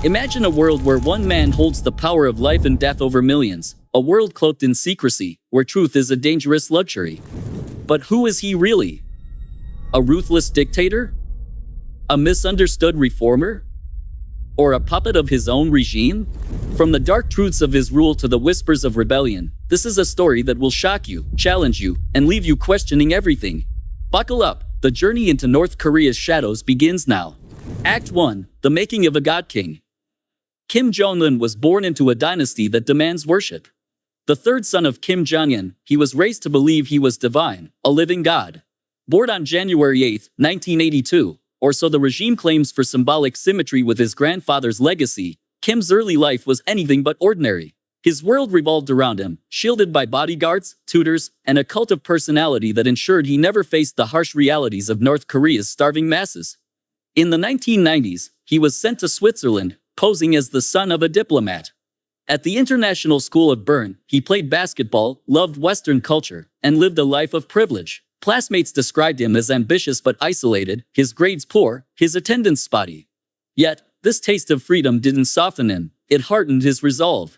Imagine a world where one man holds the power of life and death over millions. A world cloaked in secrecy, where truth is a dangerous luxury. But who is he really? A ruthless dictator? A misunderstood reformer? Or a puppet of his own regime? From the dark truths of his rule to the whispers of rebellion, this is a story that will shock you, challenge you, and leave you questioning everything. Buckle up, the journey into North Korea's shadows begins now. Act 1. The Making of a God King. Kim Jong-un was born into a dynasty that demands worship. The third son of Kim Jong-un, he was raised to believe he was divine, a living god. Born on January 8, 1982, or so the regime claims for symbolic symmetry with his grandfather's legacy, Kim's early life was anything but ordinary. His world revolved around him, shielded by bodyguards, tutors, and a cult of personality that ensured he never faced the harsh realities of North Korea's starving masses. In the 1990s, he was sent to Switzerland, posing as the son of a diplomat. At the International School of Bern, he played basketball, loved Western culture, and lived a life of privilege. Classmates described him as ambitious but isolated, his grades poor, his attendance spotty. Yet, this taste of freedom didn't soften him, it hardened his resolve.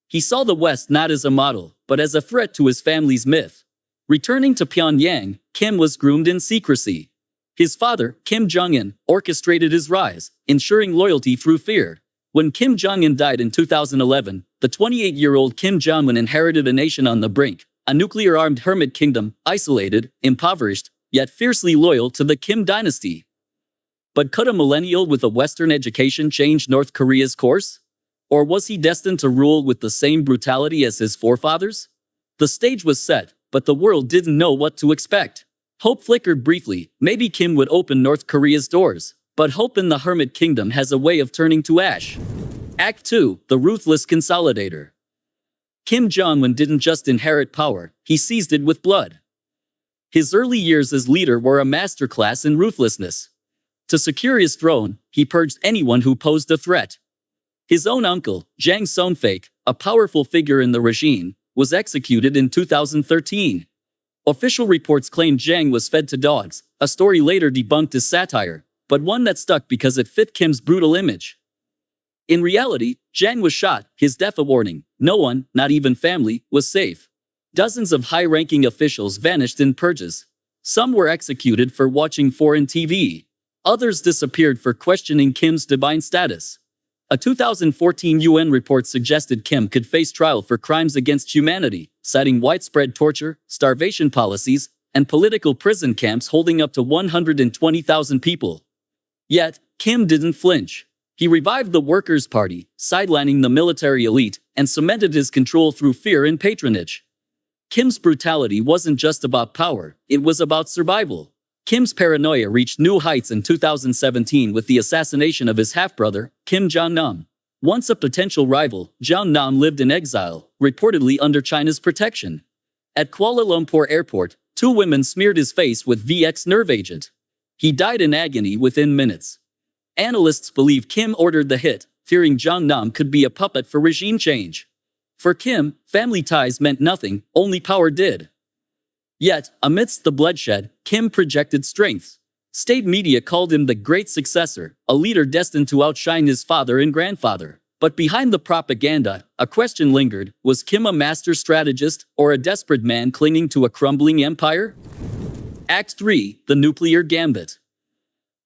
He saw the West not as a model, but as a threat to his family's myth. Returning to Pyongyang, Kim was groomed in secrecy. His father, Kim Jong-un, orchestrated his rise, ensuring loyalty through fear. When Kim Jong-un died in 2011, the 28-year-old Kim Jong-un inherited a nation on the brink, a nuclear-armed hermit kingdom, isolated, impoverished, yet fiercely loyal to the Kim dynasty. But could a millennial with a Western education change North Korea's course? Or was he destined to rule with the same brutality as his forefathers? The stage was set, but the world didn't know what to expect. Hope flickered briefly, maybe Kim would open North Korea's doors. But hope in the hermit kingdom has a way of turning to ash. Act 2. The Ruthless Consolidator. Kim Jong-un didn't just inherit power, he seized it with blood. His early years as leader were a masterclass in ruthlessness. To secure his throne, he purged anyone who posed a threat. His own uncle, Jang Song-faik, a powerful figure in the regime, was executed in 2013. Official reports claimed Jang was fed to dogs, a story later debunked as satire, but one that stuck because it fit Kim's brutal image. In reality, Jang was shot, his death a warning. No one, not even family, was safe. Dozens of high-ranking officials vanished in purges. Some were executed for watching foreign TV. Others disappeared for questioning Kim's divine status. A 2014 UN report suggested Kim could face trial for crimes against humanity, citing widespread torture, starvation policies, and political prison camps holding up to 120,000 people. Yet, Kim didn't flinch. He revived the Workers' Party, sidelining the military elite, and cemented his control through fear and patronage. Kim's brutality wasn't just about power, it was about survival. Kim's paranoia reached new heights in 2017 with the assassination of his half-brother, Kim Jong-nam. Once a potential rival, Jong-nam lived in exile, reportedly under China's protection. At Kuala Lumpur Airport, 2 women smeared his face with VX nerve agent. He died in agony within minutes. Analysts believe Kim ordered the hit, fearing Jong-nam could be a puppet for regime change. For Kim, family ties meant nothing, only power did. Yet, amidst the bloodshed, Kim projected strength. State media called him the great successor, a leader destined to outshine his father and grandfather. But behind the propaganda, a question lingered: was Kim a master strategist, or a desperate man clinging to a crumbling empire? Act 3. The Nuclear Gambit.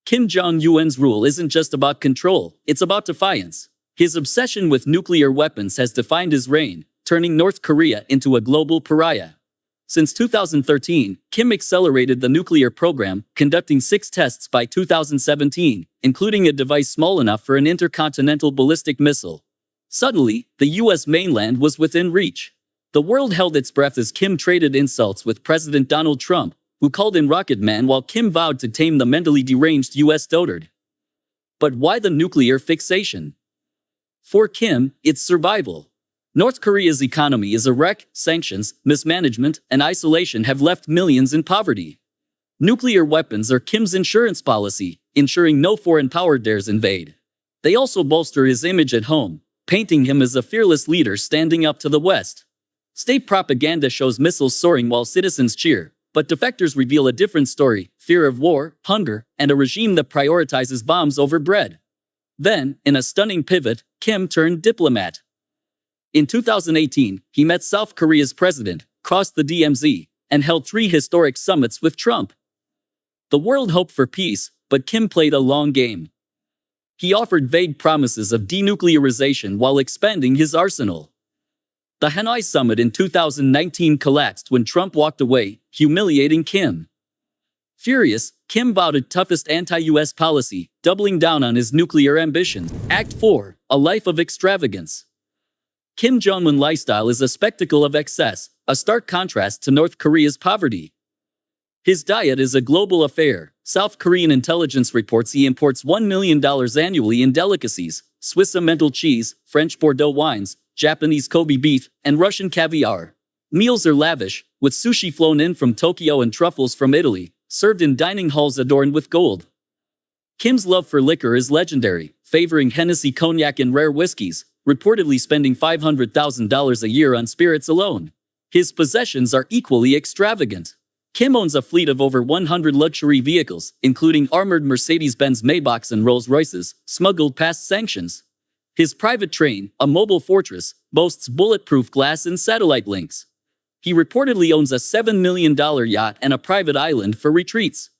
Kim Jong-un's rule isn't just about control, it's about defiance. His obsession with nuclear weapons has defined his reign, turning North Korea into a global pariah. Since 2013, Kim accelerated the nuclear program, conducting 6 tests by 2017, including a device small enough for an intercontinental ballistic missile. Suddenly, the US mainland was within reach. The world held its breath as Kim traded insults with President Donald Trump, who called him Rocket Man, while Kim vowed to tame the mentally deranged US dotard. But why the nuclear fixation? For Kim, it's survival. North Korea's economy is a wreck. Sanctions, mismanagement, and isolation have left millions in poverty. Nuclear weapons are Kim's insurance policy, ensuring no foreign power dares invade. They also bolster his image at home, painting him as a fearless leader standing up to the West. State propaganda shows missiles soaring while citizens cheer, but defectors reveal a different story: fear of war, hunger, and a regime that prioritizes bombs over bread. Then, in a stunning pivot, Kim turned diplomat. In 2018, he met South Korea's president, crossed the DMZ, and held 3 historic summits with Trump. The world hoped for peace, but Kim played a long game. He offered vague promises of denuclearization while expanding his arsenal. The Hanoi summit in 2019 collapsed when Trump walked away, humiliating Kim. Furious, Kim vowed a toughest anti-US policy, doubling down on his nuclear ambitions. Act 4. A life of extravagance. Kim Jong-un lifestyle is a spectacle of excess, a stark contrast to North Korea's poverty. His diet is a global affair. South Korean intelligence reports he imports $1 million annually in delicacies, Swiss Emmental cheese, French Bordeaux wines, Japanese Kobe beef, and Russian caviar. Meals are lavish, with sushi flown in from Tokyo and truffles from Italy, served in dining halls adorned with gold. Kim's love for liquor is legendary, favoring Hennessy cognac and rare whiskeys, reportedly spending $500,000 a year on spirits alone. His possessions are equally extravagant. Kim owns a fleet of over 100 luxury vehicles, including armored Mercedes-Benz Maybachs and Rolls-Royces, smuggled past sanctions. His private train, a mobile fortress, boasts bulletproof glass and satellite links. He reportedly owns a $7 million yacht and a private island for retreats.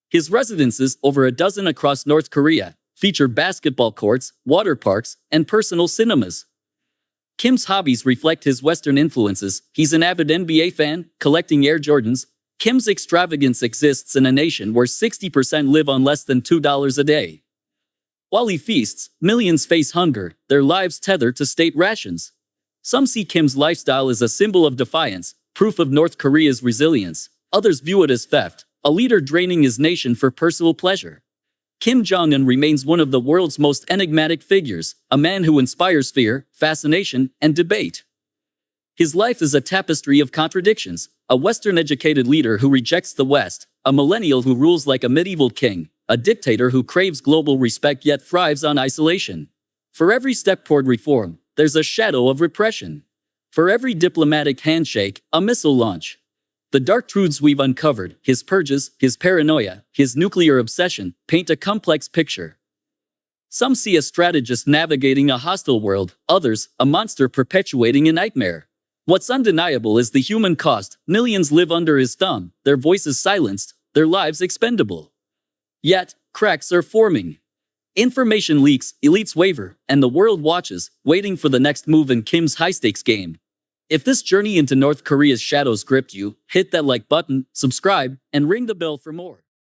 His residences, over a dozen across North Korea, feature basketball courts, water parks, and personal cinemas. Kim's hobbies reflect his Western influences. He's an avid NBA fan, collecting Air Jordans. Kim's extravagance exists in a nation where 60% live on less than $2 a day. While he feasts, millions face hunger, their lives tethered to state rations. Some see Kim's lifestyle as a symbol of defiance, proof of North Korea's resilience. Others view it as theft, a leader draining his nation for personal pleasure. Kim Jong-un remains one of the world's most enigmatic figures, a man who inspires fear, fascination, and debate. His life is a tapestry of contradictions, a Western-educated leader who rejects the West, a millennial who rules like a medieval king, a dictator who craves global respect yet thrives on isolation. For every step toward reform, there's a shadow of repression. For every diplomatic handshake, a missile launch. The dark truths we've uncovered, his purges, his paranoia, his nuclear obsession, paint a complex picture. Some see a strategist navigating a hostile world, others, a monster perpetuating a nightmare. What's undeniable is the human cost. Millions live under his thumb, their voices silenced, their lives expendable. Yet, cracks are forming. Information leaks, elites waver, and the world watches, waiting for the next move in Kim's high-stakes game. If this journey into North Korea's shadows gripped you, hit that like button, subscribe, and ring the bell for more.